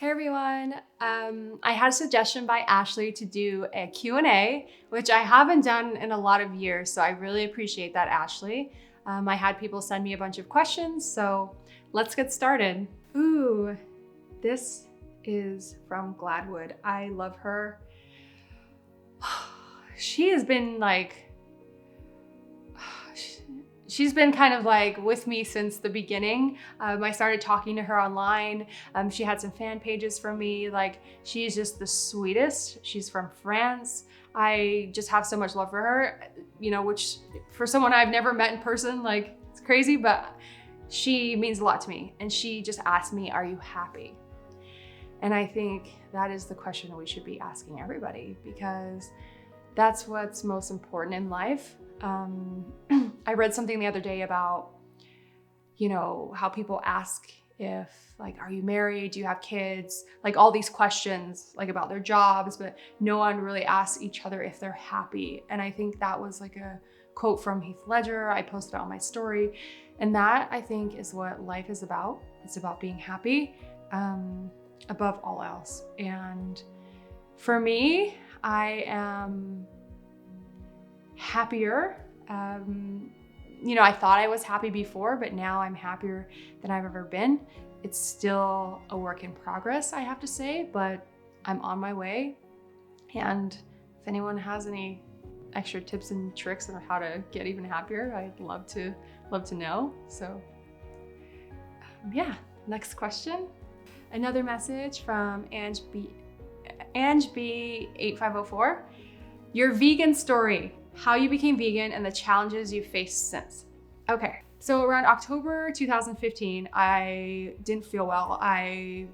Hey everyone, I had a suggestion by Ashley to do a Q&A, which I haven't done in a lot of years, so I really appreciate that, Ashley. I had people send me a bunch of questions, so let's get started. Ooh, this is from Gladwood. I love her. She has been she's been kind of like with me since the beginning. I started talking to her online. She had some fan pages for me. She's just the sweetest. She's from France. I just have so much love for her, which for someone I've never met in person, it's crazy, but she means a lot to me. And she just asked me, are you happy? And I think that is the question we should be asking everybody, because that's what's most important in life. I read something the other day about, how people ask if are you married? Do you have kids? All these questions about their jobs, but no one really asks each other if they're happy. And I think that was a quote from Heath Ledger. I posted it on my story. And that, I think, is what life is about. It's about being happy above all else. And for me, I am happier. I thought I was happy before, but now I'm happier than I've ever been. It's still a work in progress, I have to say, but I'm on my way. And if anyone has any extra tips and tricks on how to get even happier, I'd love to know. So next question. Another message from Ange B 8504. Your vegan story. How you became vegan and the challenges you faced since. Okay, so around October 2015, I didn't feel well. I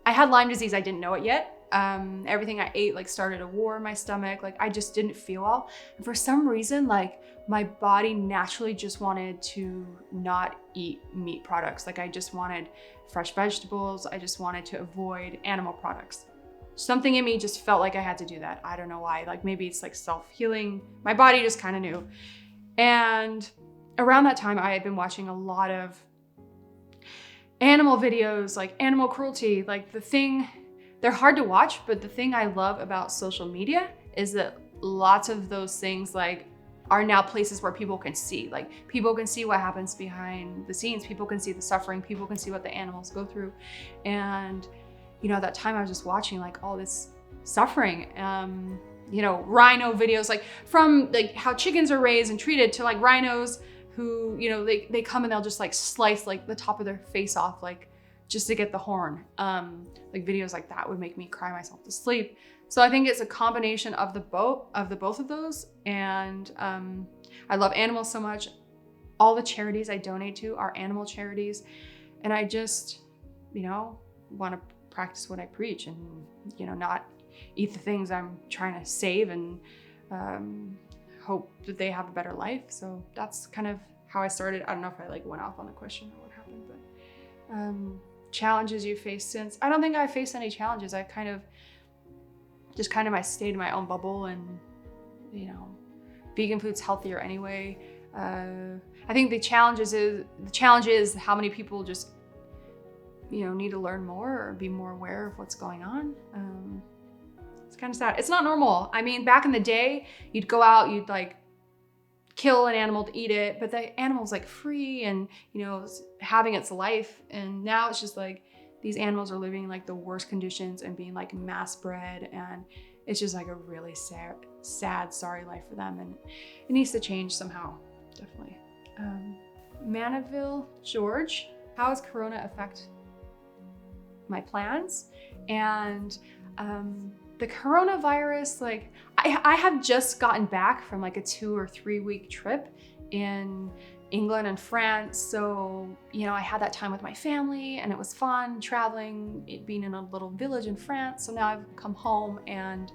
had Lyme disease, I didn't know it yet. Everything I ate started a war in my stomach. I just didn't feel well. And for some reason, my body naturally just wanted to not eat meat products. I just wanted fresh vegetables. I just wanted to avoid animal products. Something in me just felt like I had to do that. I don't know why. Maybe it's self-healing. My body just kind of knew. And around that time, I had been watching a lot of animal videos, animal cruelty. They're hard to watch, but the thing I love about social media is that lots of those things are now places where people can see. People can see what happens behind the scenes. People can see the suffering. People can see what the animals go through. And at that time I was just watching all this suffering, rhino videos, from how chickens are raised and treated to rhinos who, they come and they'll just slice the top of their face off, just to get the horn. Videos like that would make me cry myself to sleep. So I think it's a combination of the both of those. And I love animals so much. All the charities I donate to are animal charities. And I just, want to practice what I preach and, not eat the things I'm trying to save and hope that they have a better life. So that's kind of how I started. I don't know if I went off on the question or what happened, but challenges you faced since. I don't think I faced any challenges. I I stayed in my own bubble, and, vegan food's healthier anyway. I think the challenge is how many people just need to learn more or be more aware of what's going on. It's kind of sad. It's not normal. I mean, back in the day, you'd go out, you'd kill an animal to eat it, but the animal's free and, having its life. And now it's just these animals are living the worst conditions and being mass bred. And it's just a really sad, sorry life for them. And it needs to change somehow, definitely. Manaville George, how does Corona affect my plans? And the coronavirus, I have just gotten back from a 2 or 3 week trip in England and France. So, I had that time with my family and it was fun traveling, being in a little village in France. So now I've come home and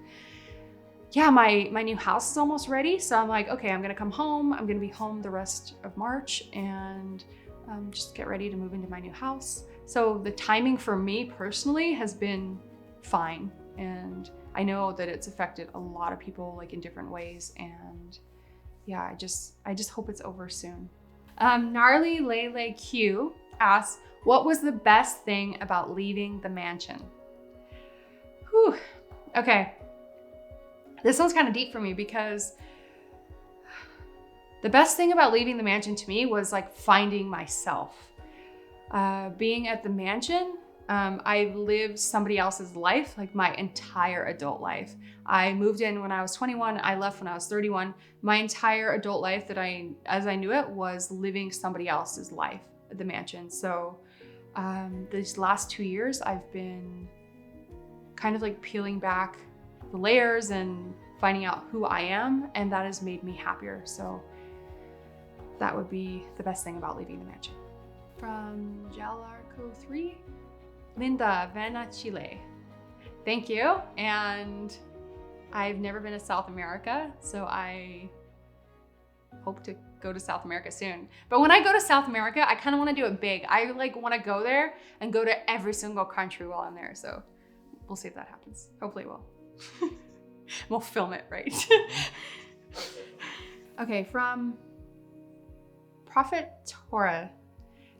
my new house is almost ready. So I'm okay, I'm gonna come home. I'm gonna be home the rest of March and just get ready to move into my new house. So the timing for me personally has been fine. And I know that it's affected a lot of people in different ways. And I just hope it's over soon. Gnarly Lele Q asks, what was the best thing about leaving the mansion? Whew. Okay. This one's kind of deep for me because the best thing about leaving the mansion to me was like finding myself. Being at the mansion, I lived somebody else's life, like my entire adult life. I moved in when I was 21, I left when I was 31. My entire adult life as I knew it, was living somebody else's life at the mansion. So these last 2 years, I've been kind of like peeling back the layers and finding out who I am, and that has made me happier. So that would be the best thing about leaving the mansion. From Jalarco3, Linda, Vena, Chile. Thank you. And I've never been to South America, so I hope to go to South America soon. But when I go to South America, I kind of want to do it big. I like want to go there and go to every single country while I'm there. So we'll see if that happens. Hopefully it will. We'll film it, right? Okay, from Prophet Torah.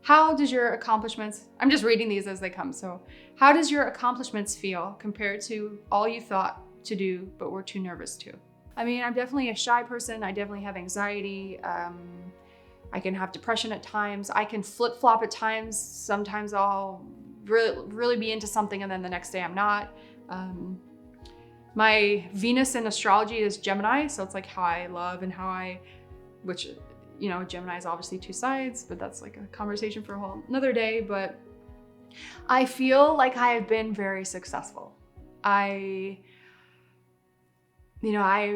How does your accomplishments, I'm just reading these as they come. So how does your accomplishments feel compared to all you thought to do, but were too nervous to? I mean, I'm definitely a shy person. I definitely have anxiety. I can have depression at times. I can flip-flop at times. Sometimes I'll really be into something and then the next day I'm not. My Venus in astrology is Gemini. So it's like how I love and which, you know, Gemini is obviously two sides, but that's like a conversation for a whole another day. But I feel like I have been very successful. I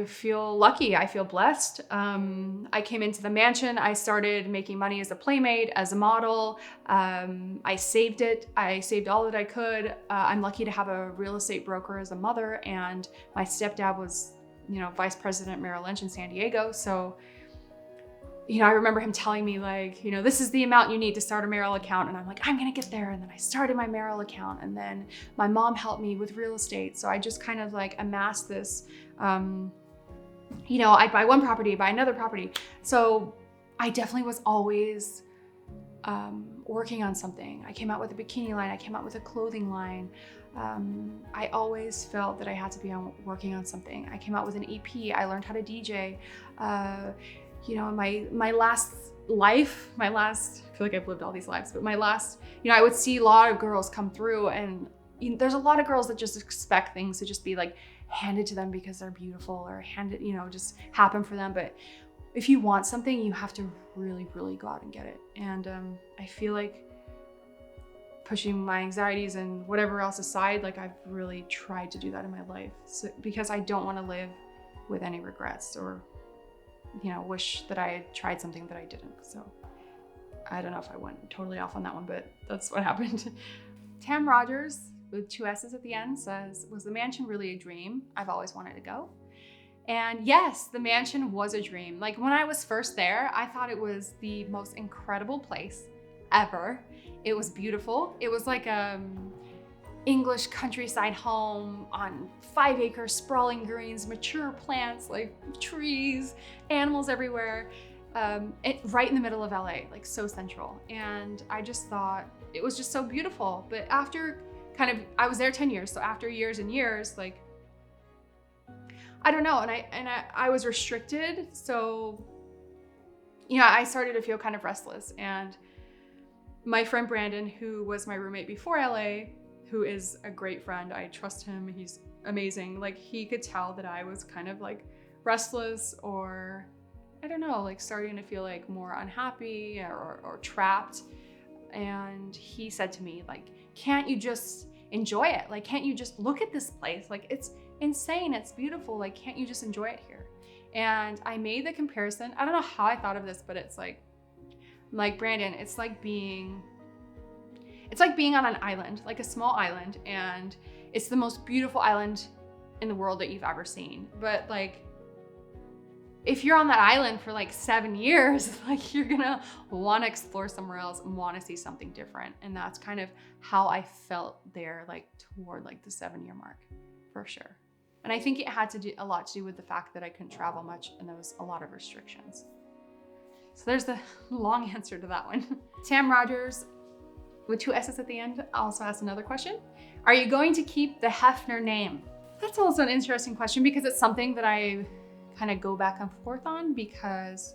feel lucky. I feel blessed. I came into the mansion. I started making money as a playmate, as a model. I saved it. I saved all that I could. I'm lucky to have a real estate broker as a mother, and my stepdad was, vice president Merrill Lynch in San Diego. So, I remember him telling me like, this is the amount you need to start a Merrill account. And I'm like, I'm gonna get there. And then I started my Merrill account. And then my mom helped me with real estate. So I just kind of like amassed this, I'd buy one property, buy another property. So I definitely was always working on something. I came out with a bikini line. I came out with a clothing line. I always felt that I had to be working on something. I came out with an EP. I learned how to DJ. My last life, I feel like I've lived all these lives, but my last, I would see a lot of girls come through, and there's a lot of girls that just expect things to just be like handed to them because they're beautiful, or just happen for them. But if you want something, you have to really, really go out and get it. And I feel like pushing my anxieties and whatever else aside, like I've really tried to do that in my life, because I don't want to live with any regrets or wish that I had tried something that I didn't. So I don't know if I went totally off on that one, but that's what happened. Tam Rogers with 2 S's at the end says, was the mansion really a dream? I've always wanted to go. And yes, the mansion was a dream. Like when I was first there, I thought it was the most incredible place ever. It was beautiful. It was like English countryside home on 5 acres, sprawling greens, mature plants, like trees, animals everywhere, right in the middle of LA, like so central. And I just thought it was just so beautiful. But after I was there 10 years. So after years and years, like, I don't know. And I was restricted. So, I started to feel kind of restless. And my friend Brandon, who was my roommate before LA, who is a great friend. I trust him. He's amazing. Like he could tell that I was kind of like restless, or I don't know, like starting to feel like more unhappy or trapped. And he said to me, like, can't you just enjoy it? Like, can't you just look at this place? Like, it's insane. It's beautiful. Like, can't you just enjoy it here? And I made the comparison. I don't know how I thought of this, but it's like Brandon, it's like being on an island, like a small island, and it's the most beautiful island in the world that you've ever seen. But like, if you're on that island for like 7 years, like you're gonna want to explore somewhere else and want to see something different. And that's kind of how I felt there, like toward like the 7-year mark, for sure. And I think it had a lot to do with the fact that I couldn't travel much and there was a lot of restrictions. So there's the long answer to that one. Tam Rogers with 2 S's at the end also asked another question. Are you going to keep the Hefner name? That's also an interesting question because it's something that I kind of go back and forth on because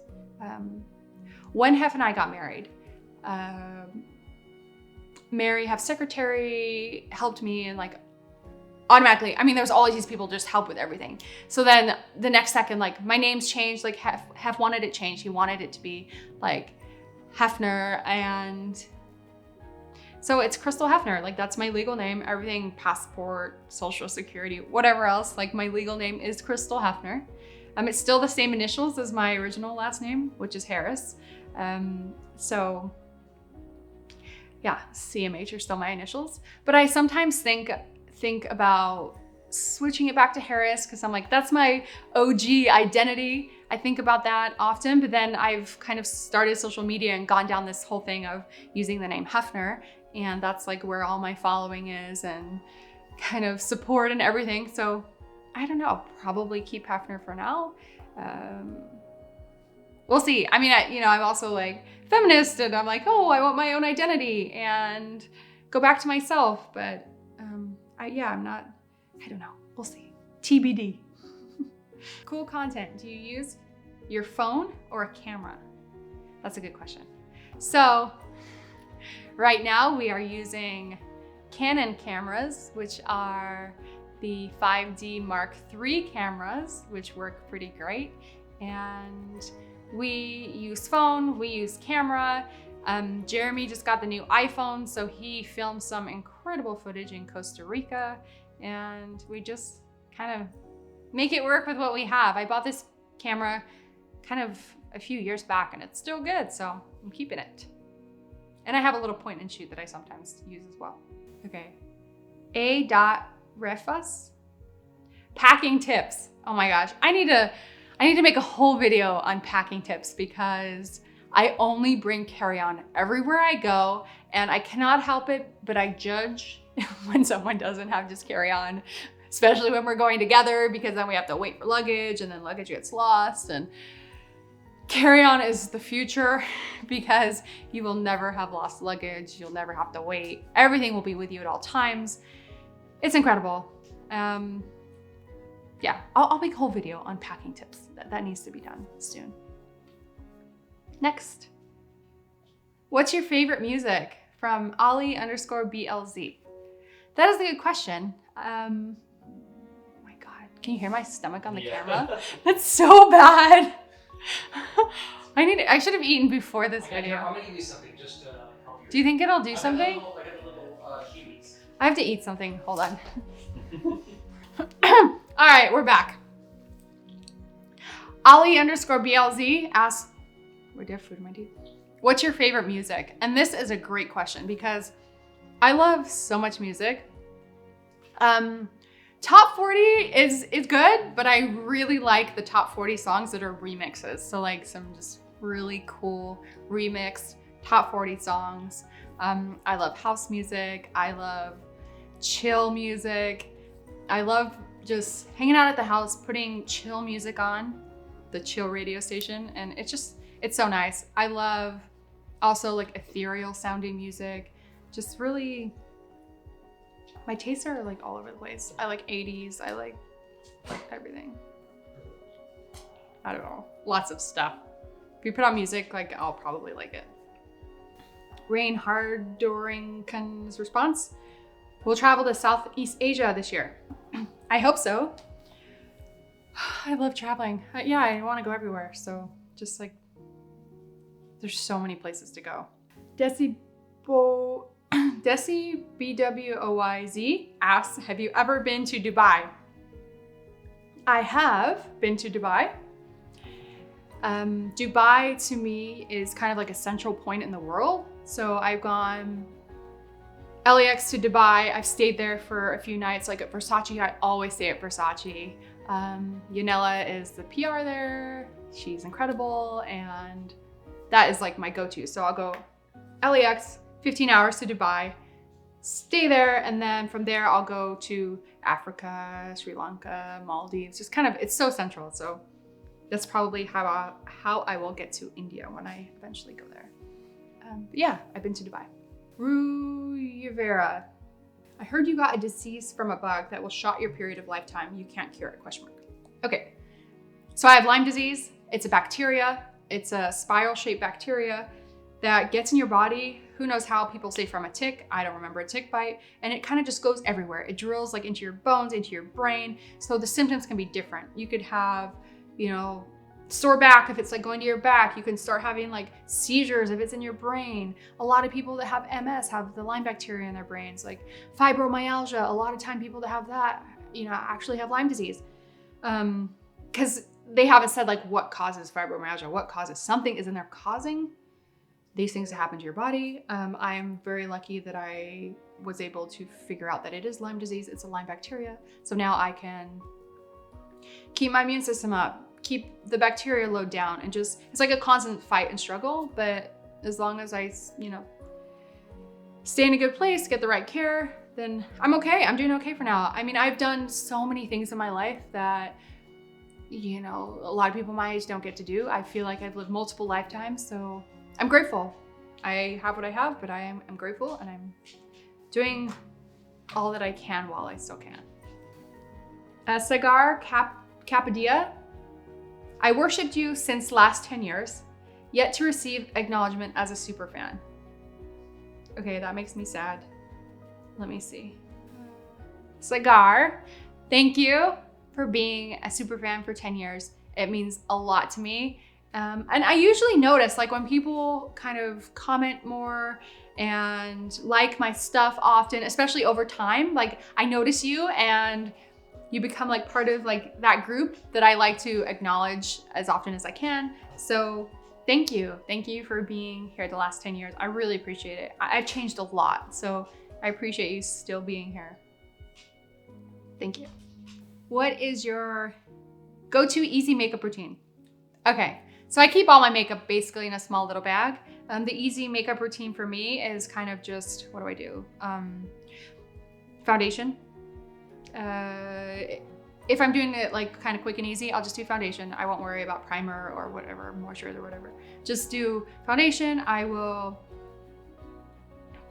when Hef and I got married, Mary, Hef's secretary, helped me and like automatically, I mean, there's always these people just help with everything. So then the next second, like my name's changed, like Hef wanted it changed. He wanted it to be like Hefner, and so it's Crystal Hefner. Like that's my legal name. Everything, passport, social security, whatever else, like my legal name is Crystal Hefner. It's still the same initials as my original last name, which is Harris. So yeah, CMH are still my initials. But I sometimes think about switching it back to Harris because I'm like, that's my OG identity. I think about that often, but then I've kind of started social media and gone down this whole thing of using the name Hefner, and that's like where all my following is and kind of support and everything. So I don't know, probably keep Hefner for now. We'll see. I mean, I'm also like feminist and I'm like, oh, I want my own identity and go back to myself. But I don't know. We'll see. TBD. Cool content. Do you use your phone or a camera? That's a good question. So right now we are using Canon cameras, which are the 5D Mark III cameras, which work pretty great. And we use phone, we use camera. Jeremy just got the new iPhone, so he filmed some incredible footage in Costa Rica, and we just kind of make it work with what we have. I bought this camera kind of a few years back, and it's still good, so I'm keeping it. And I have a little point and shoot that I sometimes use as well. Okay, A.Refus. Packing tips. Oh my gosh, I need to make a whole video on packing tips because I only bring carry-on everywhere I go, and I cannot help it, but I judge when someone doesn't have just carry-on, especially when we're going together, because then we have to wait for luggage and then luggage gets lost. And carry-on is the future because you will never have lost luggage. You'll never have to wait. Everything will be with you at all times. It's incredible. Yeah, I'll make a whole video on packing tips. That needs to be done soon. Next. What's your favorite music? From Ollie_BLZ. That is a good question. Oh my God, can you hear my stomach on the camera? That's so bad. I should have eaten before this video. I'm gonna give you something just to help you. Do you think it'll do something? I got a little Kiwis. I have to eat something, hold on. All right, we're back. Ollie_BLZ asks, wait, do I have food in my teeth? What's your favorite music? And this is a great question because I love so much music. Top 40 is good, but I really like the top 40 songs that are remixes. So like some just really cool remix top 40 songs. I love house music. I love chill music. I love just hanging out at the house, putting chill music on, the chill radio station. And it's so nice. I love also like ethereal sounding music. Just really, my tastes are like all over the place. I like 80s, I like everything. I don't know, lots of stuff. If you put on music, like I'll probably like it. Rain Hardorinkan's response, we'll travel to Southeast Asia this year. I hope so. I love traveling. Yeah, I want to go everywhere. So just like, there's so many places to go. Desi BWOYZ asks, have you ever been to Dubai? I have been to Dubai. Dubai to me is kind of like a central point in the world. So I've gone LAX to Dubai. I've stayed there for a few nights, like at Versace. I always stay at Versace. Yanela is the PR there. She's incredible. And that is like my go-to. So I'll go LAX, 15 hours to Dubai, stay there. And then from there, I'll go to Africa, Sri Lanka, Maldives, just kind of, it's so central. So that's probably how I will get to India when I eventually go there. But yeah, I've been to Dubai. Ruyevera. I heard you got a disease from a bug that will short your period of lifetime. You can't cure it, question mark. Okay, so I have Lyme disease. It's a bacteria. It's a spiral-shaped bacteria that gets in your body. Who knows how? People say from a tick. I don't remember a tick bite. And it kind of just goes everywhere. It drills like into your bones, into your brain. So the symptoms can be different. You could have, sore back if it's like going to your back. You can start having like seizures if it's in your brain. A lot of people that have MS have the Lyme bacteria in their brains. Like fibromyalgia, a lot of time people that have that, actually have Lyme disease. Because they haven't said like what causes fibromyalgia, what causes something is in there causing these things to happen to your body. I am very lucky that I was able to figure out that it is Lyme disease. It's a Lyme bacteria. So now I can keep my immune system up, keep the bacteria load down, and just, it's like a constant fight and struggle. But as long as I, stay in a good place, get the right care, then I'm okay. I'm doing okay for now. I mean, I've done so many things in my life that, a lot of people my age don't get to do. I feel like I've lived multiple lifetimes, so I'm grateful. I have what I have, but I'm grateful, and I'm doing all that I can while I still can. Sagar Capadia, I worshipped you since last 10 years, yet to receive acknowledgement as a superfan. Okay, that makes me sad. Let me see. Sagar, thank you for being a superfan for 10 years. It means a lot to me. And I usually notice like when people kind of comment more and like my stuff often, especially over time, like I notice you and you become like part of like that group that I like to acknowledge as often as I can. So thank you. Thank you for being here the last 10 years. I really appreciate it. I've changed a lot, so I appreciate you still being here. Thank you. What is your go-to easy makeup routine? Okay, so I keep all my makeup basically in a small little bag. The easy makeup routine for me is kind of just, what do I do? Foundation. If I'm doing it like kind of quick and easy, I'll just do foundation. I won't worry about primer or whatever, moisturizer or whatever. Just do foundation. I will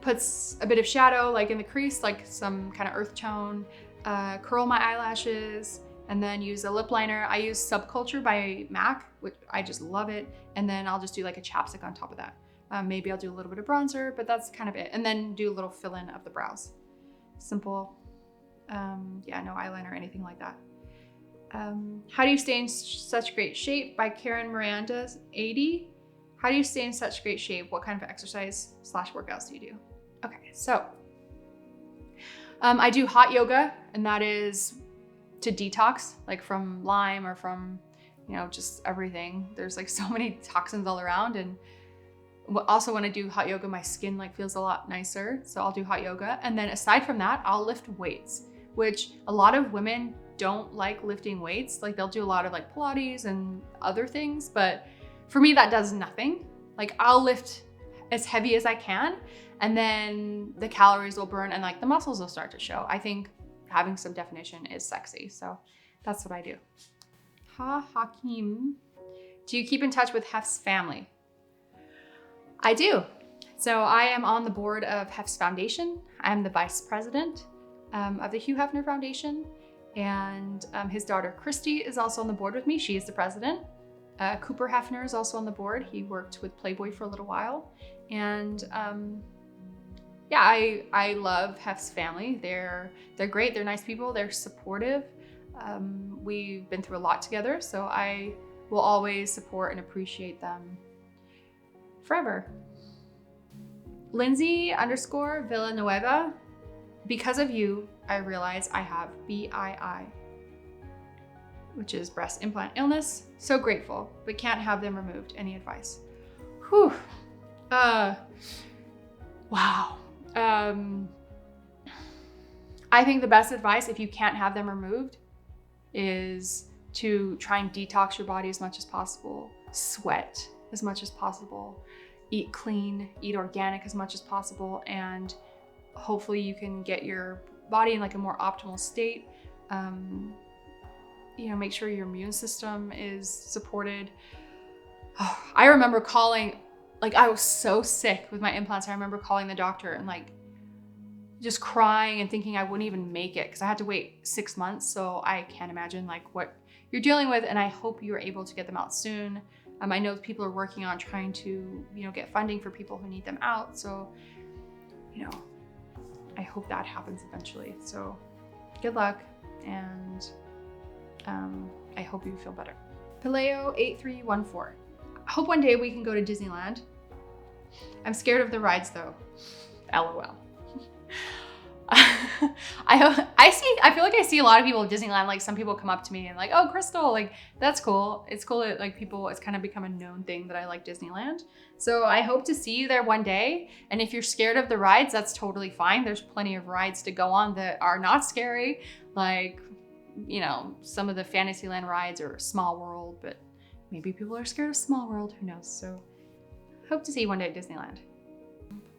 put a bit of shadow like in the crease, like some kind of earth tone, curl my eyelashes, and then use a lip liner. I use Subculture by MAC, which I just love it. And then I'll just do like a chapstick on top of that. Maybe I'll do a little bit of bronzer, but that's kind of it. And then do a little fill in of the brows. Simple. No eyeliner or anything like that. How do you stay in such great shape? By Karen Miranda's 80. How do you stay in such great shape? What kind of exercise / workouts do you do? Okay, so I do hot yoga, and that is to detox, like from Lyme or from, just everything. There's like so many toxins all around. And also when I do hot yoga, my skin like feels a lot nicer. So I'll do hot yoga. And then aside from that, I'll lift weights, which a lot of women don't like lifting weights. Like they'll do a lot of like Pilates and other things, but for me, that does nothing. Like I'll lift as heavy as I can, and then the calories will burn and like the muscles will start to show. I think having some definition is sexy. So that's what I do. Hakim, do you keep in touch with Hef's family? I do. So I am on the board of Hef's Foundation. I'm the vice president of the Hugh Hefner Foundation. And his daughter, Christy, is also on the board with me. She is the president. Cooper Hefner is also on the board. He worked with Playboy for a little while. And I love Hef's family. They're great. They're nice people. They're supportive. We've been through a lot together, so I will always support and appreciate them forever. Lindsay_Villanueva, because of you, I realize I have BII, which is breast implant illness. So grateful, but can't have them removed. Any advice? Whew. Wow. I think the best advice, if you can't have them removed, is to try and detox your body as much as possible, sweat as much as possible, eat clean, eat organic as much as possible, and hopefully you can get your body in like a more optimal state. Make sure your immune system is supported. I remember calling, like I was so sick with my implants. I remember calling the doctor and like, just crying and thinking I wouldn't even make it because I had to wait 6 months. So I can't imagine like what you're dealing with, and I hope you're able to get them out soon. I know people are working on trying to, get funding for people who need them out. So, I hope that happens eventually. So good luck, and I hope you feel better. Paleo8314. I hope one day we can go to Disneyland. I'm scared of the rides though. LOL. I feel like I see a lot of people at Disneyland. Like some people come up to me and like, oh, Crystal, like that's cool. It's cool that like it's kind of become a known thing that I like Disneyland. So I hope to see you there one day. And if you're scared of the rides, that's totally fine. There's plenty of rides to go on that are not scary. Like, some of the Fantasyland rides are Small World, but maybe people are scared of Small World, who knows? So hope to see you one day at Disneyland.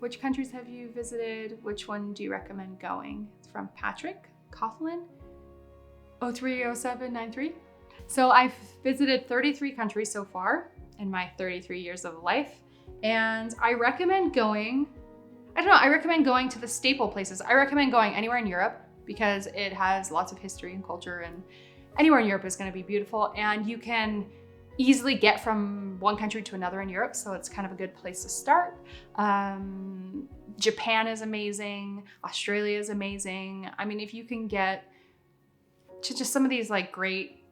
Which countries have you visited? Which one do you recommend going? It's from Patrick Coughlin, 030793. So I've visited 33 countries so far in my 33 years of life. And I recommend going to the staple places. I recommend going anywhere in Europe because it has lots of history and culture, and anywhere in Europe is going to be beautiful. And you can easily get from one country to another in Europe, so it's kind of a good place to start. Japan is amazing. Australia is amazing. I mean, if you can get to just some of these like great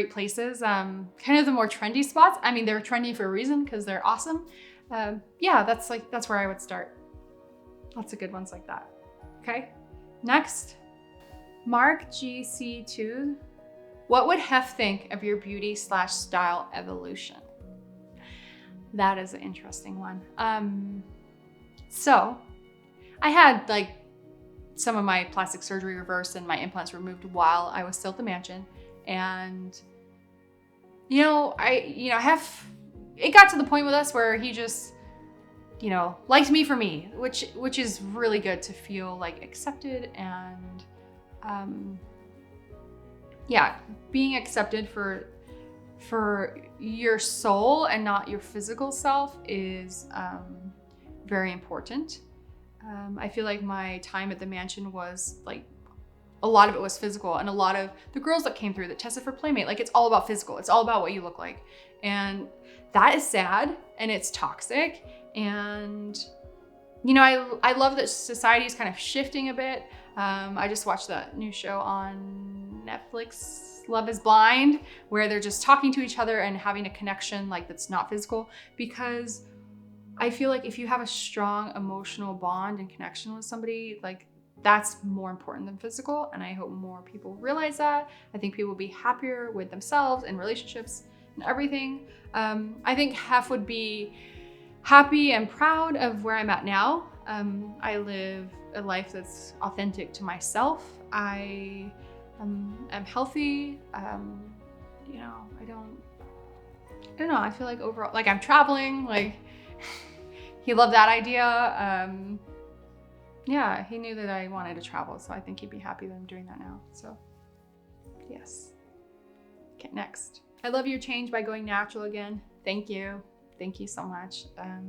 places, kind of the more trendy spots. I mean, they're trendy for a reason because they're awesome. That's where I would start. Lots of good ones like that. Okay, next, Mark GC2. What would Hef think of your beauty/style evolution? That is an interesting one. So I had like some of my plastic surgery reversed and my implants removed while I was still at the mansion. And, Hef, it got to the point with us where he just, liked me for me, which is really good to feel like accepted and, being accepted for your soul and not your physical self is very important. I feel like my time at the mansion was like, a lot of it was physical, and a lot of the girls that came through that tested for Playmate, like it's all about physical. It's all about what you look like. And that is sad and it's toxic. And, I love that society is kind of shifting a bit. I just watched that new show on Netflix, Love is Blind, where they're just talking to each other and having a connection like that's not physical, because I feel like if you have a strong emotional bond and connection with somebody, like that's more important than physical. And I hope more people realize that. I think people will be happier with themselves and relationships and everything. I think Hef would be happy and proud of where I'm at now. I live a life that's authentic to myself. I am healthy. I don't know. I feel like overall, like I'm traveling, like he loved that idea. He knew that I wanted to travel, so I think he'd be happy that I'm doing that now. So yes. Okay, next. I love your change by going natural again. Thank you. Thank you so much. I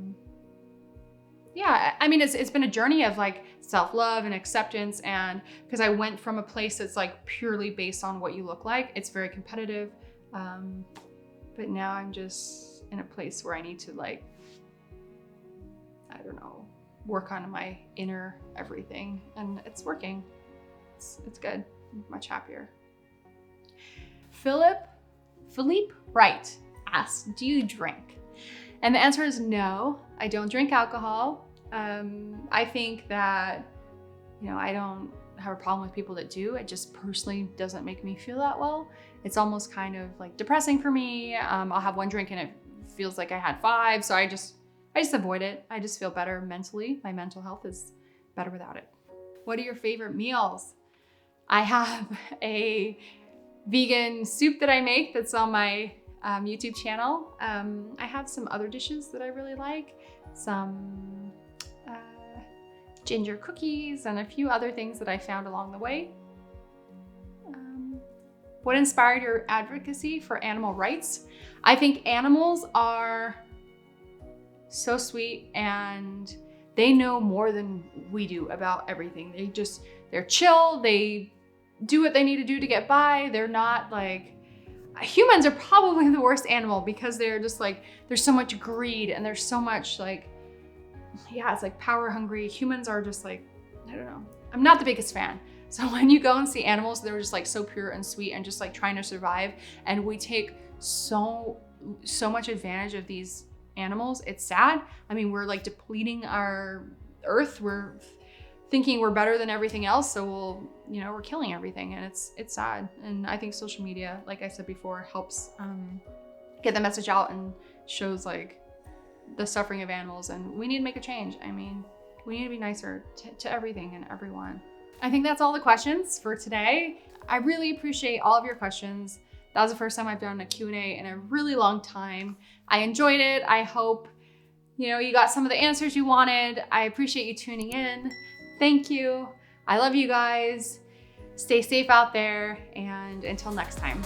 mean, it's been a journey of like self-love and acceptance, and because I went from a place that's like purely based on what you look like, it's very competitive. But now I'm just in a place where I need to like, I don't know, work on my inner everything, and it's working. It's good. I'm much happier. Philippe Wright asks, do you drink? And the answer is no, I don't drink alcohol. I think that, I don't have a problem with people that do. It just personally doesn't make me feel that well. It's almost kind of like depressing for me. I'll have one drink and it feels like I had 5. So I just avoid it. I just feel better mentally. My mental health is better without it. What are your favorite meals? I have a vegan soup that I make that's on my YouTube channel. I have some other dishes that I really like, some ginger cookies and a few other things that I found along the way. What inspired your advocacy for animal rights? I think animals are so sweet, and they know more than we do about everything. They're chill. They do what they need to do to get by. They're not like, humans are probably the worst animal because they're just like, there's so much greed and there's so much like, yeah, it's like power hungry. Humans are just like, I don't know. I'm not the biggest fan. So when you go and see animals, they're just like so pure and sweet and just like trying to survive. And we take so much advantage of these animals. It's sad. I mean, we're like depleting our earth. We're thinking we're better than everything else. So we're killing everything, and it's sad. And I think social media, like I said before, helps get the message out and shows like the suffering of animals. And we need to make a change. I mean, we need to be nicer to everything and everyone. I think that's all the questions for today. I really appreciate all of your questions. That was the first time I've done a Q&A in a really long time. I enjoyed it. I hope, you got some of the answers you wanted. I appreciate you tuning in. Thank you. I love you guys. Stay safe out there, and until next time.